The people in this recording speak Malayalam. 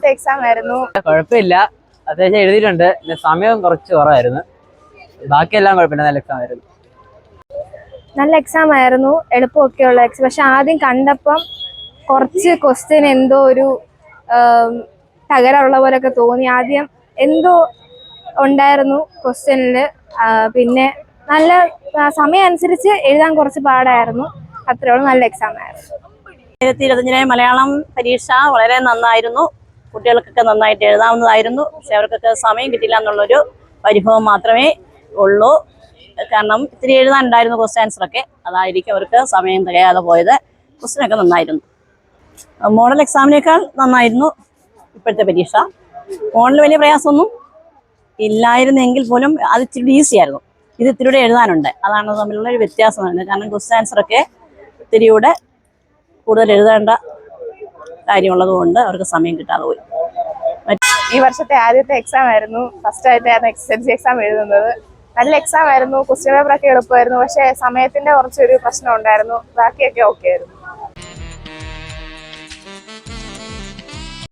ആദ്യത്തെ എക്സാം ആയിരുന്നു. കുഴപ്പമില്ല, അത്യാവശ്യം എഴുതിയിട്ടുണ്ട്. സമയം കുറച്ച് കുറവായിരുന്നു, ബാക്കിയെല്ലാം കുഴപ്പമില്ല. നല്ല എക്സാം ആയിരുന്നു. നല്ല എക്സാം ആയിരുന്നു, എളുപ്പമൊക്കെയുള്ള എക്സാം. പക്ഷെ ആദ്യം കണ്ടപ്പം കുറച്ച് ക്വസ്റ്റ്യൻ എന്തോ ഒരു തകരമുള്ള പോലൊക്കെ തോന്നി. ആദ്യം എന്തോ ഉണ്ടായിരുന്നു ക്വസ്റ്റ്യനിൽ. പിന്നെ നല്ല സമയം അനുസരിച്ച് എഴുതാൻ കുറച്ച് പാടായിരുന്നു. അത്രയോളം നല്ല എക്സാം ആയിരുന്നു. 2025 മലയാളം പരീക്ഷ വളരെ നന്നായിരുന്നു. കുട്ടികൾക്കൊക്കെ നന്നായിട്ട് എഴുതാവുന്നതായിരുന്നു. പക്ഷെ അവർക്കൊക്കെ സമയം കിട്ടില്ല എന്നുള്ളൊരു പരിഭവം മാത്രമേ ഉള്ളൂ. കാരണം ഇത്തിരി എഴുതാനുണ്ടായിരുന്നു ക്വസ്റ്റ്യൻ ആൻസറൊക്കെ, അതായിരിക്കും അവർക്ക് സമയം തികയാതെ പോയത്. ക്വസ്റ്റ്യനൊക്കെ നന്നായിരുന്നു. മോഡൽ എക്സാമിനേക്കാൾ നന്നായിരുന്നു ഇപ്പോഴത്തെ പരീക്ഷ. മോഡൽ വലിയ പ്രയാസമൊന്നും ഇല്ലായിരുന്നെങ്കിൽ പോലും അത് ഇത്തിരി ഈസി ആയിരുന്നു. ഇത് ഇത്തിരിയുടെ എഴുതാനുണ്ട്, അതാണ് തമ്മിലുള്ള ഒരു വ്യത്യാസമാണ്. കാരണം ക്വസ്റ്റ്യൻ ആൻസറൊക്കെ ഇത്തിരിയുടെ കൂടുതൽ എഴുതേണ്ട കാര്യമുള്ളത് കൊണ്ട് അവർക്ക് സമയം കിട്ടാതെ പോയി. ഈ വർഷത്തെ ആദ്യത്തെ എക്സാം ആയിരുന്നു. ഫസ്റ്റ് ആയിട്ടായിരുന്നു SSLC എക്സാം എഴുതുന്നത്. നല്ല എക്സാം ആയിരുന്നു. ക്വസ്റ്റ്യൻ പേപ്പറൊക്കെ എളുപ്പമായിരുന്നു. പക്ഷേ സമയത്തിന്റെ കുറച്ചൊരു പ്രശ്നം ഉണ്ടായിരുന്നു. ബാക്കിയൊക്കെ ഓക്കെ ആയിരുന്നു.